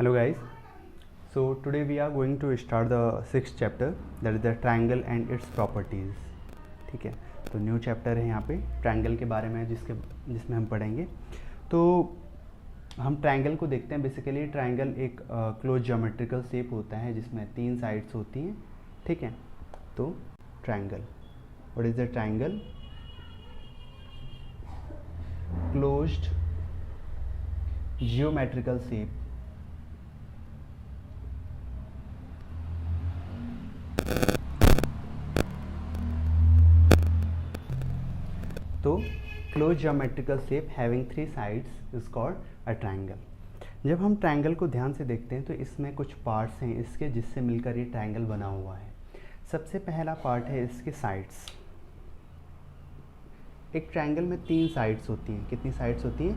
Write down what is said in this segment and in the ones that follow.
Hello guys, so today we are going to start the sixth chapter, that is the triangle and its properties. ठीक है, तो new chapter है यहाँ पे triangle के बारे में जिसमें हम पढ़ेंगे। तो हम ट्रायंगल को देखते हैं। बेसिकली ट्रायंगल एक क्लोज ज्योमेट्रिकल शेप होता है जिसमें 3 साइड्स होती हैं। ठीक है, तो triangle, what is the triangle? Closed geometrical shape. तो close geometrical shape having 3 sides is called a triangle. जब हम ट्रायंगल को ध्यान से देखते हैं तो इसमें कुछ पार्ट्स हैं इसके जिससे मिलकर ये ट्रायंगल बना हुआ है। सबसे पहला पार्ट है इसके साइड्स। एक ट्रायंगल में 3 साइड्स होती हैं। कितनी साइड्स होती हैं?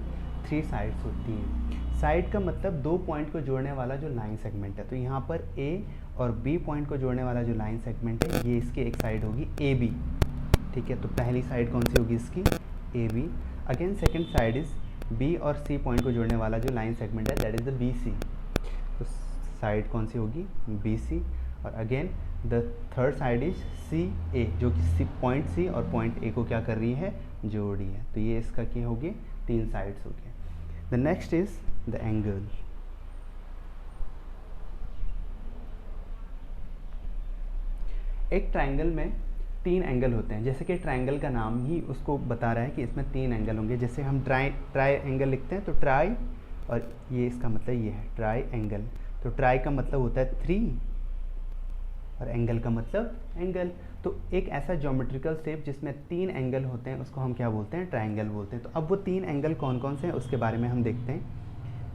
3 साइड्स होती हैं। साइड का मतलब 2 पॉइंट को जोड़ने वाला जो लाइन सेगमेंट है। तो यहाँ पर A और B पॉइंट को जोड़ने वाला जो लाइन सेगमेंट है ये इसकी एक साइड होगी AB। ठीक है, तो पहली साइड कौन सी होगी इसकी? AB। Again second side is B और C पॉइंट को जोड़ने वाला जो लाइन सेगमेंट है दैट इज द BC। तो साइड कौन सी होगी? BC। और again the third side is CA जो कि पॉइंट C और पॉइंट A को क्या कर रही है? जोड़ रही है। तो ये इसका क्या हो गया? 3 साइड्स हो गए। The next is the angle. एक ट्रायंगल में 3 एंगल होते हैं। जैसे कि ट्रायंगल का नाम ही उसको बता रहा है कि इसमें 3 एंगल होंगे। जैसे हम ट्राई एंगल लिखते हैं तो ट्राई, और ये इसका मतलब ये है ट्राई एंगल। तो ट्राई का मतलब होता है 3 और एंगल का मतलब एंगल। तो एक ऐसा ज्योमेट्रिकल शेप जिसमें 3 एंगल होते हैं उसको हम क्या बोलते हैं? ट्रायंगल बोलते हैं। तो अब वो 3 एंगल कौन कौन से हैं उसके बारे में हम देखते हैं।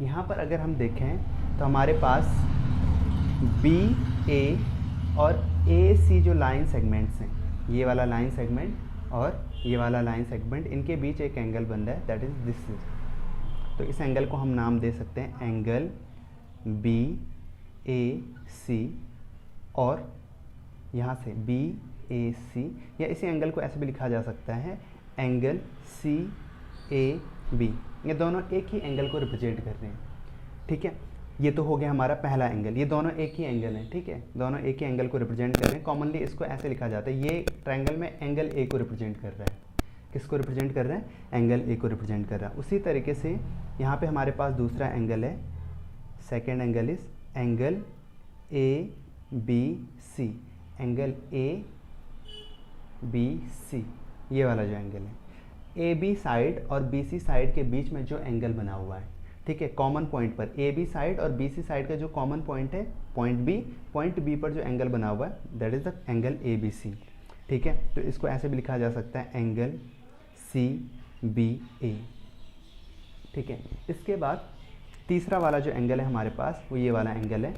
यहाँ पर अगर हम देखें तो हमारे पास BA और AC जो लाइन सेगमेंट्स हैं, ये वाला लाइन सेगमेंट और ये वाला लाइन सेगमेंट, इनके बीच एक एंगल बन रहा है दैट इज दिस। तो इस एंगल को हम नाम दे सकते हैं एंगल BAC, और यहाँ से BAC, या इसी एंगल को ऐसे भी लिखा जा सकता है एंगल CAB। ये दोनों एक ही एंगल को रिप्रेजेंट कर रहे हैं। ठीक है, ये तो हो गया हमारा पहला एंगल। ये दोनों एक ही एंगल हैं। ठीक है, दोनों एक ही एंगल को रिप्रेजेंट कर रहे हैं। कॉमनली इसको ऐसे लिखा जाता है, ये ट्रायंगल में एंगल A को रिप्रेजेंट कर रहा है। किसको रिप्रेजेंट कर रहा है? एंगल A को रिप्रेजेंट कर रहा है। उसी तरीके से यहाँ पे हमारे पास दूसरा एंगल है। Second angle is angle ABC। Angle ABC, ये वाला जो एंगल है, AB साइड और BC साइड के बीच में जो एंगल बना हुआ है। ठीक है, कॉमन पॉइंट पर AB साइड और BC साइड का जो कॉमन पॉइंट है पॉइंट B पर जो एंगल बना हुआ है that is the angle ABC। ठीक है, तो इसको ऐसे भी लिखा जा सकता है एंगल CBA। ठीक है, इसके बाद तीसरा वाला जो एंगल है हमारे पास वो ये वाला एंगल है।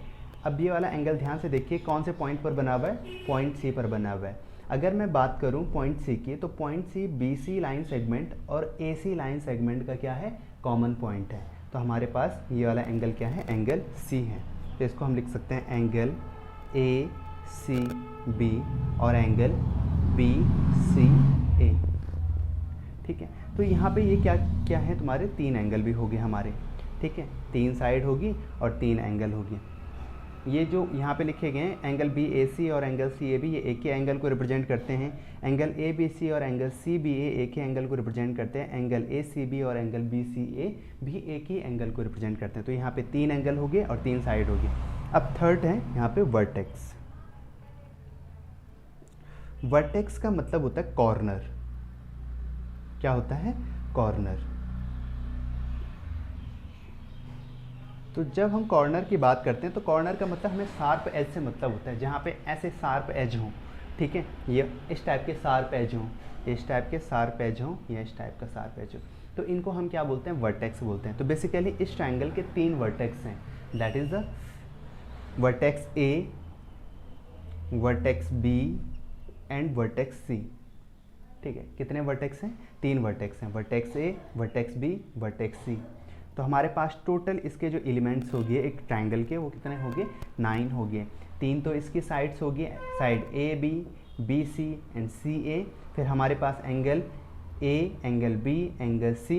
अब ये वाला एंगल ध्यान से देखिए कौन से पॉइंट पर बना हुआ है? पॉइंट C पर बना हुआ है। अगर मैं बात करूं पॉइंट C की, तो point C BC line segment और AC लाइन सेगमेंट का क्या है? कॉमन पॉइंट है। तो हमारे पास ये वाला एंगल क्या है? एंगल C है। तो इसको हम लिख सकते हैं एंगल ACB और एंगल BCA। ठीक है, तो यहाँ पे ये क्या क्या है? तुम्हारे 3 एंगल भी हो गए हमारे। ठीक है, 3 साइड होगी और 3 एंगल होगी। ये जो यहाँ पे लिखे गए हैं एंगल BAC और एंगल CAB, ये एक ही एंगल को रिप्रेजेंट करते हैं। एंगल ABC और एंगल CBA एक ही एंगल को रिप्रेजेंट करते हैं। एंगल ACB और एंगल BCA भी एक ही एंगल को रिप्रेजेंट करते हैं। तो यहाँ पे 3 एंगल हो गए और 3 साइड हो गए। अब थर्ड है यहाँ पे वर्टेक्स। वर्टेक्स का मतलब होता है कॉर्नर। क्या होता है? कॉर्नर। तो जब हम कॉर्नर की बात करते हैं तो कॉर्नर का मतलब हमें शार्प एज से मतलब होता है, जहाँ पे ऐसे शार्प एज हों। ठीक है, ये इस टाइप के शार्प एज हों, इस टाइप के शार्प एज हों, या इस टाइप का शार्प एज हो, तो इनको हम क्या बोलते हैं? वर्टेक्स बोलते हैं। तो बेसिकली इस ट्रायंगल के 3 वर्टेक्स हैं, that is the vertex A, vertex B and vertex C। ठीक है, कितने वर्टेक्स हैं? 3 वर्टेक्स हैं, vertex A, vertex B, vertex C। तो हमारे पास टोटल इसके जो एलिमेंट्स हो गए एक ट्रायंगल के, वो कितने हो गए? 9 हो गए। 3 तो इसकी साइड्स हो गए, side AB, BC and CA। फिर हमारे पास angle A, angle B, angle C,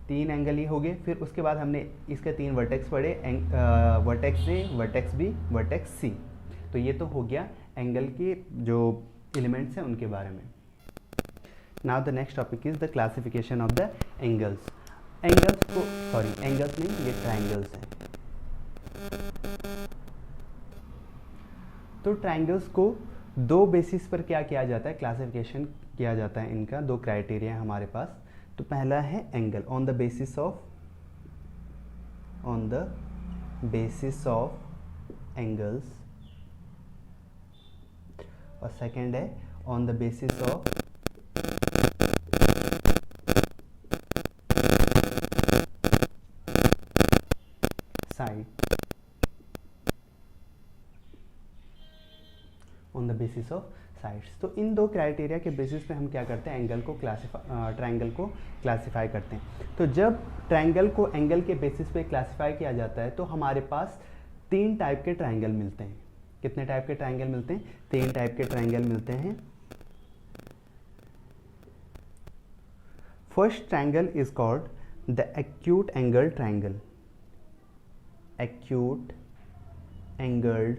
3 angle ही हो गए। फिर उसके बाद हमने इसके 3 वर्टेक्स पढ़े, vertex A, vertex B, vertex C. तो ये तो हो गया एंगल के जो एलिमेंट्स हैं उनके बारे में। Now the next topic is the classification of the angles. Angles को, सॉरी एंगल्स नहीं, ये ट्राइंगल्स हैं। तो ट्राइंगल्स को 2 बेसिस पर क्या किया जाता है, क्लासिफिकेशन किया जाता है। इनका 2 क्राइटेरिया है हमारे पास। तो पहला है angle on the basis of angles, और सेकंड है on the basis of side, on the basis of sides. तो इन 2 क्राइटेरिया के बेसिस पे हम क्या करते हैं, एंगल को ट्रायंगल को क्लासिफाई करते हैं। तो जब ट्रायंगल को एंगल के बेसिस पे क्लासिफाई किया जाता है तो हमारे पास 3 टाइप के ट्रायंगल मिलते हैं। कितने टाइप के ट्रायंगल मिलते हैं, 3 टाइप के ट्रायंगल मिलते हैं। First triangle is called the acute angle triangle, acute angled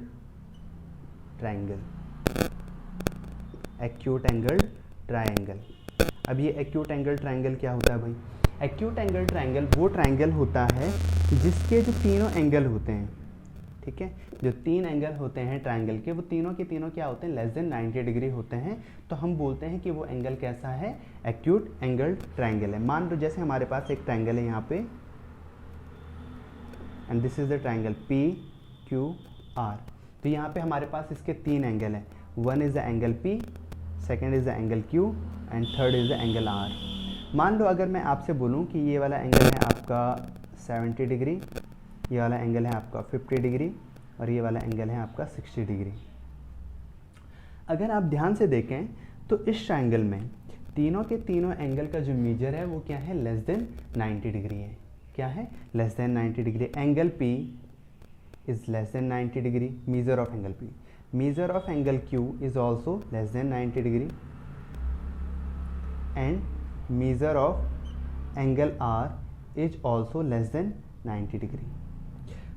triangle, acute angle triangle. अब ये एक्यूट एंगल ट्रायंगल क्या होता है भाई, एक्यूट एंगल ट्रायंगल वो ट्रायंगल होता है जिसके जो तीनों एंगल होते हैं, ठीक है, जो 3 एंगल होते हैं ट्रायंगल के, वो तीनों के तीनों क्या होते हैं, लेस देन 90 डिग्री होते हैं। तो हम बोलते हैं कि वो एंगल कैसा है, एक्यूट एंगल ट्रायंगल है। मान लो जैसे हमारे पास एक ट्रायंगल है यहाँ पे, and this is the triangle P Q R. तो यहाँ पे हमारे पास इसके 3 एंगल हैं, one is the angle P, second is the angle Q, and third is the angle R. मान लो अगर मैं आपसे बोलूँ कि ये वाला एंगल है आपका 70 डिग्री, ये वाला एंगल है आपका 50 डिग्री, और ये वाला एंगल है आपका 60 डिग्री। अगर आप ध्यान से देखें तो इस ट्रायंगल में तीनों के तीनों एंगल का जो मेजर है वो क्या है, लेस देन 90 डिग्री है। क्या है, less than 90 degree. Angle P is less than 90 degree, measure of angle P. measure of angle Q is also less than 90 degree, and measure of angle R is also less than 90 degree।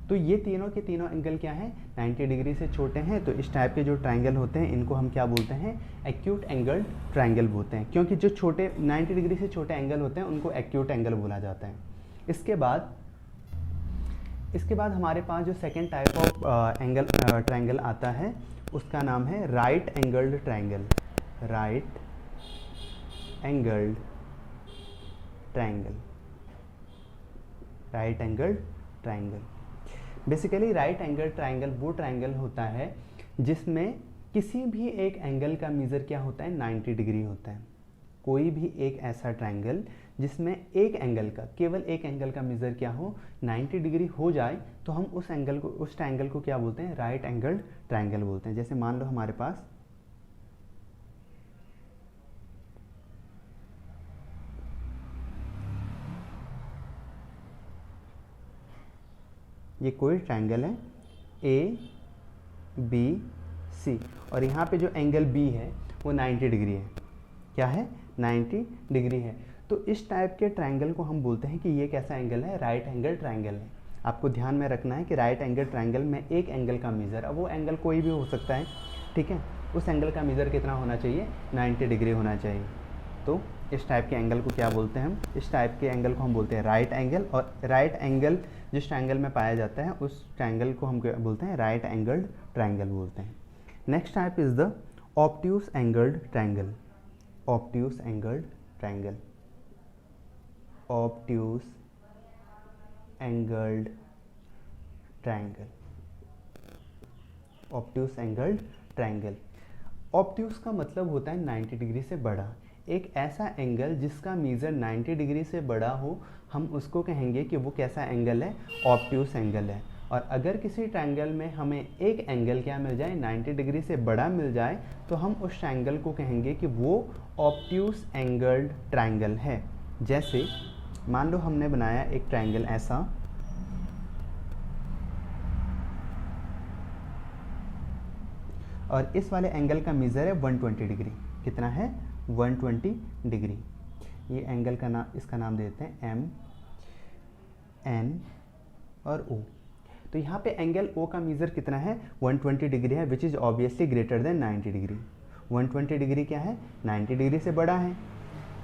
तो ये तीनों के तीनों angle क्या है, 90 degree से छोटे हैं। तो इस टाइप के जो ट्रायंगल होते हैं इनको हम क्या बोलते हैं, एक्यूट एंगल ट्रायंगल बोलते हैं, क्योंकि जो छोटे 90 डिग्री से छोटे एंगल होते हैं उनको एक्यूट एंगल बोला जाता है। इसके बाद हमारे पास जो second type of angle triangle आता है उसका नाम है right angled triangle, right angled triangle, right angled triangle. Basically right angle triangle वो ट्रायंगल होता है जिसमें किसी भी एक एंगल का मेजर क्या होता है, 90 डिग्री होता है। कोई भी एक ऐसा ट्रायंगल जिसमें एक एंगल का, केवल एक एंगल का मेजर क्या हो, 90 डिग्री हो जाए, तो हम उस एंगल को, उस ट्रायंगल को क्या बोलते हैं, राइट एंगल ट्रायंगल बोलते हैं। जैसे मान लो हमारे पास ये कोई ट्रायंगल है ए बी सी, और यहाँ पे जो एंगल बी है वो 90 डिग्री है। क्या है, 90 डिग्री है। तो इस टाइप के ट्रायंगल को हम बोलते हैं कि ये कैसा एंगल है, राइट एंगल ट्रायंगल है। आपको ध्यान में रखना है कि राइट एंगल ट्रायंगल में एक एंगल का मेजर, अब वो एंगल कोई भी हो सकता है, ठीक है, उस एंगल का मेजर कितना होना चाहिए, 90 डिग्री होना चाहिए। तो इस टाइप के एंगल को क्या बोलते हैं हम, इस टाइप के एंगल को हम बोलते हैं राइट एंगल। और राइट एंगल जिस ट्रायंगल में पाया जाता है उस ट्रायंगल को हम क्या बोलते हैं, राइट एंगल्ड ट्रायंगल बोलते हैं। Next type is the obtuse angled triangle, obtuse angled triangle, obtuse angled triangle, obtuse angled triangle. Obtuse का मतलब होता है 90 डिग्री से बड़ा। एक ऐसा एंगल जिसका मेजर 90 डिग्री से बड़ा हो, हम उसको कहेंगे कि वो कैसा एंगल है, ऑब्ट्यूस एंगल है। और अगर किसी ट्रायंगल में हमें एक एंगल क्या मिल जाए, 90 डिग्री से बड़ा मिल जाए, तो हम उस ट्रायंगल को कहेंगे कि वो ऑब्ट्यूस एंगल्ड ट्रायंगल है। जैसे मान लो हमने बनाया एक ट्रायंगल ऐसा, और इस वाले एंगल का मेजर है 120 डिग्री। कितना है, 120 डिग्री। ये एंगल का नाम, इसका नाम देते हैं एम एन और ओ। तो यहाँ पे एंगल ओ का मीज़र कितना है, 120 डिग्री है, which is obviously greater than 90 degree. 120 degree क्या है, 90 डिग्री से बड़ा है।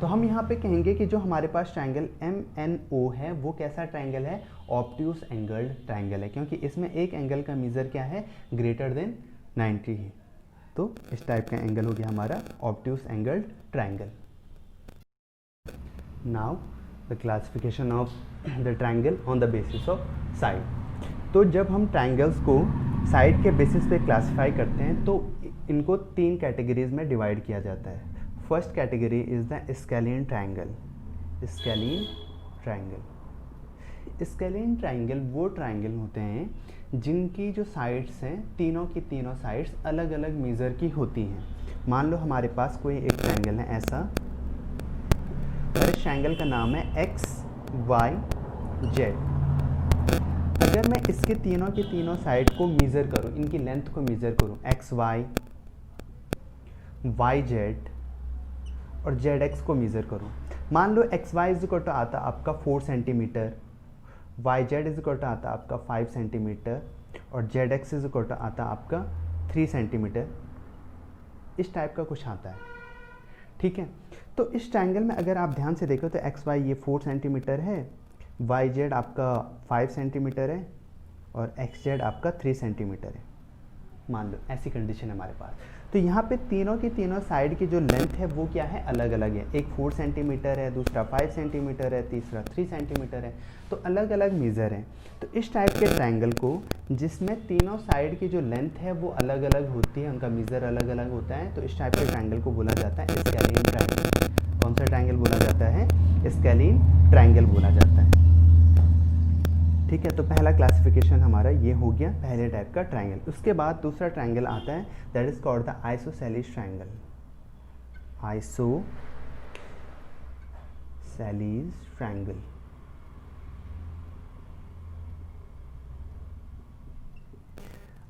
तो हम यहाँ पे कहेंगे कि जो हमारे पास ट्रायंगल एम एन ओ है वो कैसा ट्रायंगल है, ऑब्ट्यूस एंगल्ड ट्रायंगल है, क्योंकि इसमें एक एंगल का मीज़र क्या है, ग्रेटर देन 90 है। तो इस टाइप का एंगल हो गया हमारा obtuse angled triangle. Now the classification of the triangle on the basis of side. तो जब हम ट्रायंगल्स को साइड के बेसिस पे क्लासिफाई करते हैं तो इनको 3 कैटेगरीज में डिवाइड किया जाता है। First category is the scalene triangle. Scalene triangle, scalene triangle वो ट्रायंगल होते हैं जिनकी जो साइड्स हैं, तीनों की तीनों साइड्स अलग अलग मेज़र की होती हैं। मान लो हमारे पास कोई एक ट्रायंगल है ऐसा, और इस ट्रायंगल का नाम है एक्स वाई जेड। अगर मैं इसके तीनों की तीनों साइड को मीज़र करूं, इनकी लेंथ को मीज़र करूं, एक्स वाई, वाई जेड और जेड एक्स को मीज़र करूं, मान लो x y is equal to आता आपका 4 centimetre, y z is equal to आता आपका 5 सेंटीमीटर और z x is equal to आता आपका 3 सेंटीमीटर। इस टाइप का कुछ आता है, ठीक है। तो इस ट्रायंगल में अगर आप ध्यान से देखो तो एक्स वाई ये 4 सेंटीमीटर है, वाई जेड आपका 5 सेंटीमीटर है और एक्स जेड आपका 3 सेंटीमीटर है। मान लो ऐसी कंडीशन है हमारे पास। तो यहाँ पे तीनों की तीनों साइड की जो लेंथ है वो क्या है, अलग अलग है। एक 4 सेंटीमीटर है, दूसरा 5 सेंटीमीटर है, तीसरा 3 सेंटीमीटर है। तो अलग अलग मेज़र हैं। तो इस टाइप के ट्रायंगल को जिसमें तीनों साइड की जो लेंथ है वो अलग अलग होती है, उनका मेज़र अलग अलग होता है, तो इस टाइप के ट्रायंगल को बोला जाता है स्केलियन ट्रायंगल। कौन सा ट्रायंगल बोला जाता है, स्केलियन ट्रायंगल बोला जाता है, ठीक है। तो पहला क्लासिफिकेशन हमारा ये हो गया पहले टाइप का ट्रायंगल। उसके बाद दूसरा ट्रायंगल आता है, that is called the isosceles triangle. Isosceles triangle,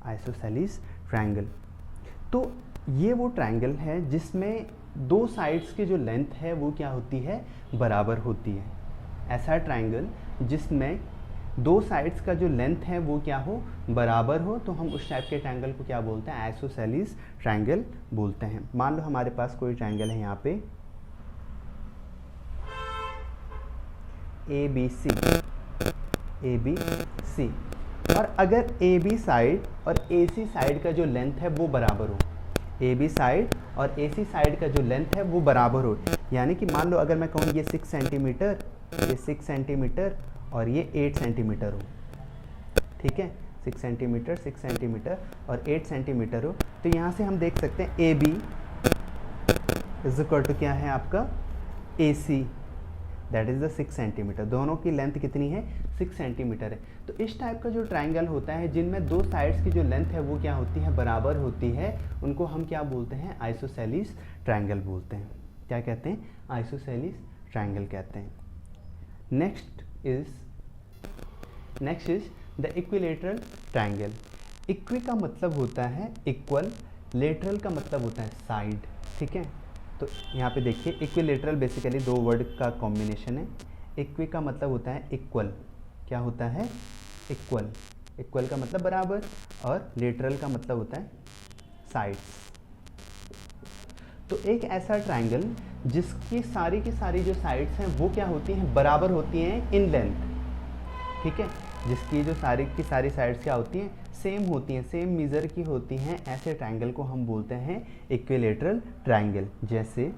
isosceles triangle. तो ये वो ट्रायंगल है जिसमें दो साइड्स की जो लेंथ है वो क्या होती है, बराबर होती है। ऐसा ट्रायंगल जिसमें दो साइड्स का जो लेंथ है वो क्या हो, बराबर हो, तो हम उस टाइप के ट्रायंगल को क्या बोलते हैं, आइसोसेलेस ट्रायंगल बोलते हैं। मान लो हमारे पास कोई ट्रायंगल है यहाँ पे ए बी सी, और अगर ए बी साइड और ए सी साइड का जो लेंथ है वो बराबर हो, ए बी साइड और ए सी साइड का जो लेंथ है वो बराबर हो, यानी कि मान लो अगर मैं कहूँ ये 6 सेंटीमीटर, ये 6 सेंटीमीटर और ये 8 सेंटीमीटर हो, ठीक है, 6 सेंटीमीटर और 8 सेंटीमीटर हो, तो यहाँ से हम देख सकते हैं A B is equal to क्या है आपका A C, that is the 6 centimetre. दोनों की लेंथ कितनी है, 6 सेंटीमीटर है। तो इस टाइप का जो ट्रायंगल होता है जिनमें दो साइड्स की जो लेंथ है वो क्या होती है, बराबर होती है, उनको हम क्या बोलते हैं, आइसोसेलेस ट्रायंगल बोलते हैं। क्या कहते हैं, आइसोसेलेस ट्रायंगल कहते हैं। Next is the equilateral triangle. Equi का मतलब होता है इक्वल, लेटरल का मतलब होता है साइड, ठीक है। तो यहाँ पे देखिए इक्विलेटरल बेसिकली दो वर्ड का कॉम्बिनेशन है। इक्वी का मतलब होता है इक्वल, क्या होता है, इक्वल, इक्वल का मतलब बराबर, और लेटरल का मतलब होता है साइड्स। तो एक ऐसा ट्रायंगल जिसकी सारी की सारी जो साइड्स हैं वो क्या होती हैं, बराबर होती हैं इन लेंथ, ठीक है, जिसकी जो सारी की सारी साइड्स क्या होती हैं, सेम होती हैं, सेम मीज़र की होती हैं, ऐसे ट्रायंगल को हम बोलते हैं इक्विलेटरल ट्रायंगल। जैसे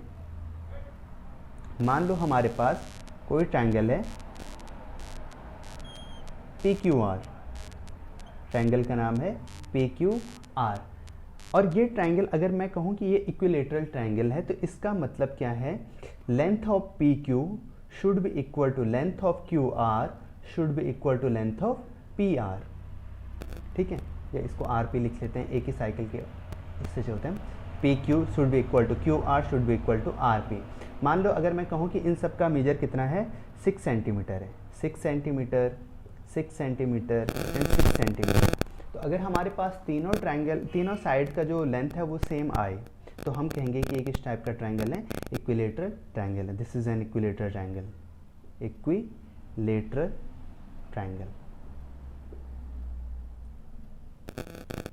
मान लो हमारे पास कोई ट्रायंगल है पी क्यू आर, ट्रायंगल का नाम है पी क्यू आर, और ये ट्रायंगल अगर मैं कहूँ कि ये इक्विलेटरल ट्रायंगल है तो इसका मतलब क्या है, length of P Q should be equal to length of Q R should be equal to length of P R, ठीक है, या इसको आर पी लिख लेते हैं, एक ही साइकिल के इससे चलते हैं। P Q should be equal to Q R should be equal to R P. मान लो अगर मैं कहूँ कि इन सब का मेजर कितना है, 6 सेंटीमीटर है, 6 सेंटीमीटर, 6 सेंटीमीटर एंड 6 सेंटीमीटर। तो अगर हमारे पास तीनों ट्रायंगल, तीनों साइड का जो लेंथ है वो सेम आए तो हम कहेंगे कि एक इस टाइप का ट्रायंगल है, इक्विलेटरल ट्रायंगल है। This is an equilateral triangle, equilateral triangle.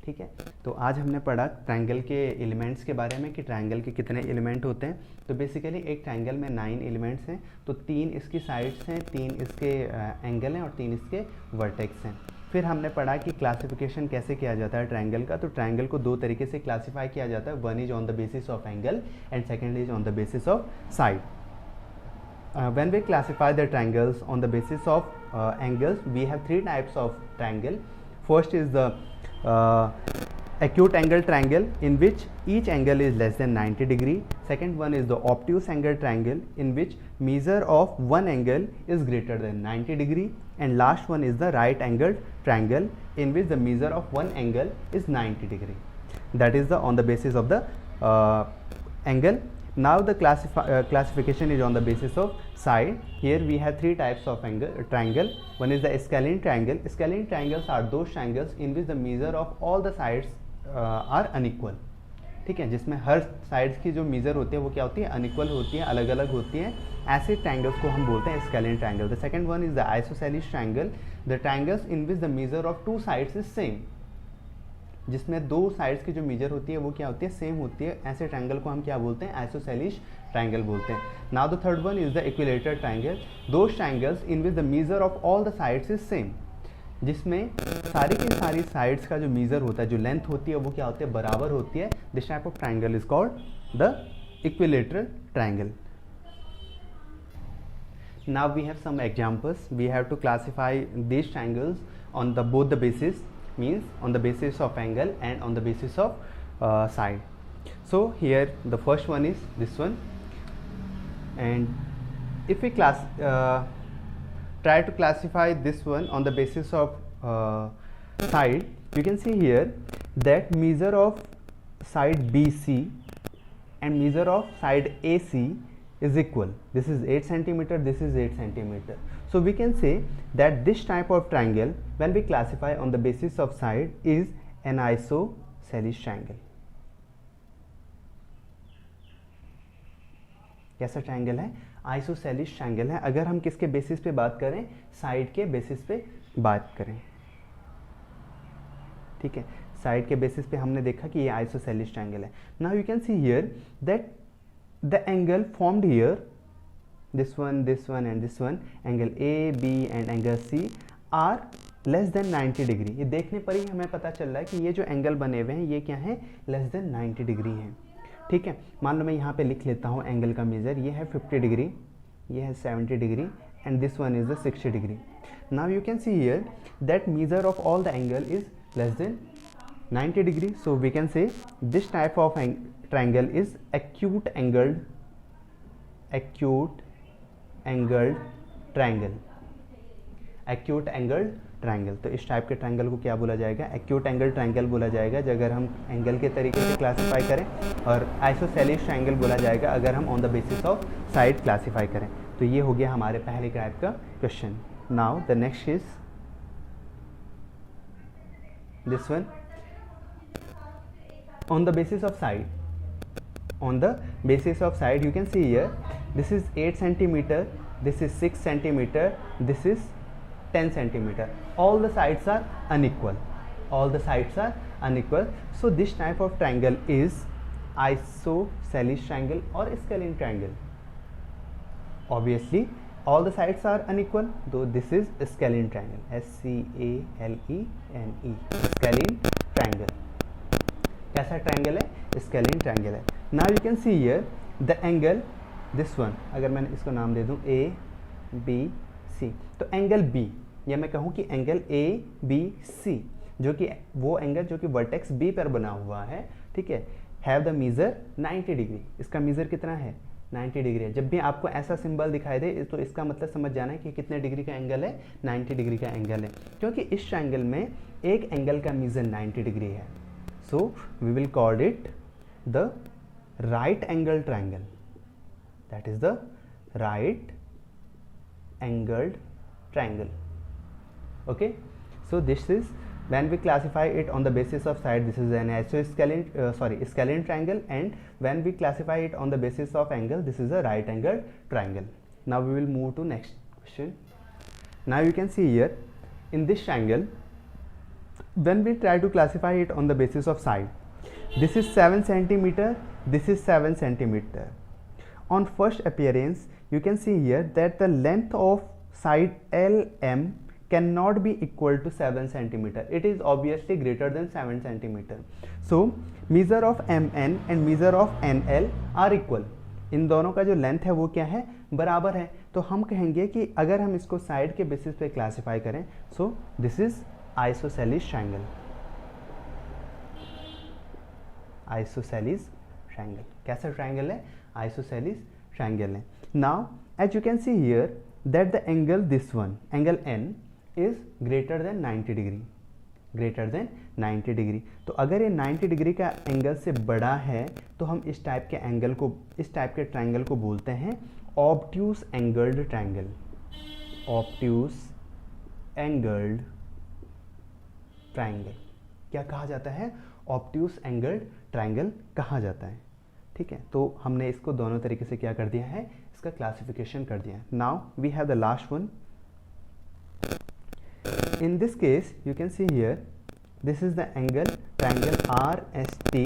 ठीक है, तो आज हमने पढ़ा ट्राइंगल के एलिमेंट्स के बारे में कि ट्राइंगल के कितने एलिमेंट होते हैं। तो बेसिकली एक ट्राइंगल में 9 एलिमेंट्स हैं, तो 3 इसकी साइड्स हैं, 3 इसके एंगल हैं और 3 इसके वर्टेक्स हैं। फिर हमने पढ़ा कि क्लासिफिकेशन कैसे किया जाता है ट्राइंगल का। तो ट्राइंगल को 2 तरीके से क्लासीफाई किया जाता है, one is on the basis of angle and second is on the basis of side. When we classify the triangles on the basis of angles, we have 3 types of triangle. First is the acute angle triangle, in which each angle is less than 90 degree. Second one is the obtuse angle triangle, in which measure of one angle is greater than 90 degree. And last one is the right angle triangle, in which the measure of one angle is 90 degree. That is the on the basis of the angle. Now the classification is on the basis of side. Here we have 3 types of triangle. One is the scalene triangle. Scalene triangles are those triangles in which the measure of all the sides are unequal. ठीक है, जिसमें हर sides की जो major होती है वो क्या होती है, अनइक्वल होती है, अलग अलग होती हैं। ऐसे ट्राइंगल्स को हम बोलते हैं scalene triangle. The second one is the isosceles triangle, the triangles in which the measure of 2 sides is same, जिसमें 2 साइड्स की जो मेजर होती है वो क्या होती है, सेम होती है। ऐसे ट्राइंगल को हम क्या बोलते हैं, आइसोसेलिस ट्राइंगल बोलते हैं। Now the third one is the equilateral triangle, those triangles in which the measure of all the sides is same, जिसमें सारी की सारी साइड्स का जो मेजर होता है, जो लेंथ होती है वो क्या होती है, बराबर होती है। This type of triangle is called the equilateral triangle. Now we have some examples. We have to classify these triangles on the both the basis, means on the basis of angle and on the basis of side. So here the first one is this one, and if we try to classify this one on the basis of side, you can see here that measure of side BC and measure of side AC is equal. This is 8 centimeter, this is 8 centimeter. So we can say that this type of triangle, when we classify on the basis of side, is an isosceles triangle. कैसा triangle है, isosceles triangle है। अगर हम किसके basis पे बात करें, side के बेसिस पे बात करें। ठीक है, साइड के बेसिस पे हमने देखा कि ये आइसोसेलिस ट्राइंगल है। Now you can see here that the angle formed here, this one and this one, angle A, B and angle C are less than 90 degree. ये देखने पर ही हमें पता चल रहा है कि ये जो एंगल बने हुए हैं ये क्या है, less than 90 डिग्री हैं। ठीक है, मान लो मैं यहाँ पे लिख लेता हूँ एंगल का मेजर, ये है 50 डिग्री, ये है 70 degree and this one is the 60 degree. Now you can see here that measure of all the angle is less than 90 degree. So we can say this type of triangle is acute angled triangle. Acute angled triangle. तो इस type के triangle को क्या बोला जाएगा, acute angle triangle बोला जाएगा अगर हम एंगल के तरीके से क्लासीफाई करें, और आइसोसेलिस ट्राइंगल बोला जाएगा अगर हम on the basis of side classify करें। तो ये हो गया हमारे पहले टाइप का question. Now the next is this one, on the basis of side. On the basis of side, you can see here this is 8 centimeter, this is 6 centimeter, this is 10 centimeter. All the sides are unequal. All the sides are unequal. So this type of triangle is isosceles triangle or scalene triangle. Obviously all the sides are unequal, though this is scalene triangle, SCALENE, scalene triangle. कैसा triangle है, scalene triangle है। Now you can see here the angle this one, अगर मैंने इसको नाम दे दूं A B C, तो angle B, या मैं कहूं कि एंगल A B C, जो कि वो एंगल जो कि वर्टेक्स B पर बना हुआ है, ठीक है, हैव द मीजर 90 डिग्री। इसका मीजर कितना है, 90 डिग्री है। जब भी आपको ऐसा सिंबल दिखाई दे तो इसका मतलब समझ जाना है कि कितने डिग्री का एंगल है, 90 डिग्री का एंगल है, क्योंकि इस ट्राइंगल में एक एंगल का मीजर 90 डिग्री है। So we will call it the right angle triangle. That is the right angled triangle. Okay. So this is when we classify it on the basis of side. This is an scalene triangle, and when we classify it on the basis of angle, this is a right angle triangle. Now we will move to next question. Now you can see here in this triangle, when we try to classify it on the basis of side, this is 7 centimeter, this is 7 centimeter. On first appearance, you can see here that the length of side LM cannot be equal to 7 centimeter. It is obviously greater than 7 centimeter. So measure of MN and measure of NL are equal. इन दोनों का जो length है वो क्या है, बराबर है. तो हम कहेंगे कि अगर हम इसको साइड के बेसिस पे क्लासिफाई करें, so this is isosceles triangle. Isosceles triangle कैसा ट्रायंगल है, आइसोसेलिस ट्रायंगल है. Now as you can see here that the angle this one, angle N is greater than 90 degree, greater than 90 degree. तो अगर ये 90 degree का angle से बड़ा है तो हम इस टाइप के एंगल को, इस टाइप के ट्रायंगल को बोलते हैं obtuse angled triangle. Obtuse angled triangle क्या कहा जाता है, ऑब्ट्यूस एंगल्ड ट्रायंगल कहा जाता है. ठीक है, तो हमने इसको दोनों तरीके से क्या कर दिया है, इसका क्लासिफिकेशन कर दिया है. Now we have the last one. In this case, you can see here, this is the angle, triangle RST,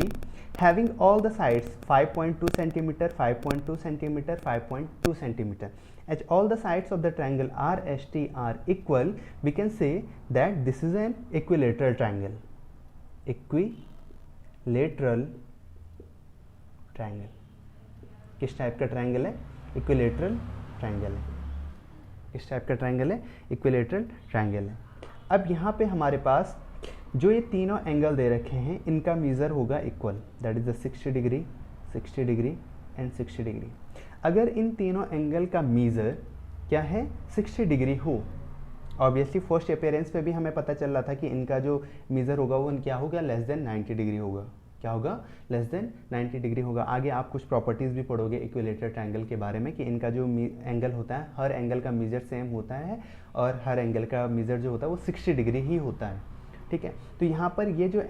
having all the sides 5.2 centimeter, 5.2 centimeter, 5.2 centimeter. As all the sides of the triangle RST are equal, we can say that this is an equilateral triangle. Equilateral triangle. किस type का triangle है, equilateral triangle है. इस type का triangle है, equilateral triangle है. अब यहाँ पे हमारे पास जो ये तीनों एंगल दे रखे हैं इनका मीज़र होगा equal, that is the 60 degree, 60 degree and 60 degree. अगर इन तीनों एंगल का मीज़र क्या है, 60 डिग्री हो, ऑब्वियसली फर्स्ट अपीयरेंस पे भी हमें पता चल रहा था कि इनका जो मीज़र होगा वो क्या होगा, लेस देन 90 डिग्री होगा. क्या होगा, लेस देन 90 डिग्री होगा. आगे आप कुछ प्रॉपर्टीज़ भी पढ़ोगे इक्विलेटरल ट्रायंगल के बारे में कि इनका जो एंगल होता है, हर एंगल का मीज़र सेम होता है और हर एंगल का मीज़र जो होता है वो 60 डिग्री ही होता है. ठीक है, तो यहाँ पर ये जो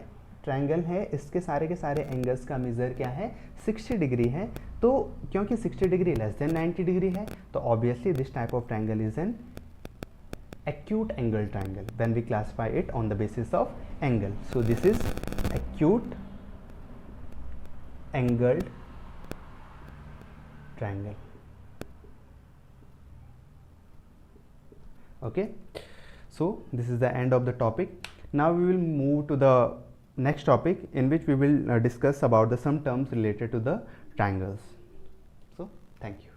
ट्रायंगल है इसके सारे के सारे एंगल्स का मीज़र क्या है, 60 डिग्री है. तो क्योंकि 60 डिग्री लेस देन 90 डिग्री है तो obviously this type of triangle is an acute angle triangle when we classify it on the basis of angle. So this is acute angled triangle. Okay, so this is the end of the topic. Now we will move to the next topic in which we will discuss about the some terms related to the triangles. So thank you.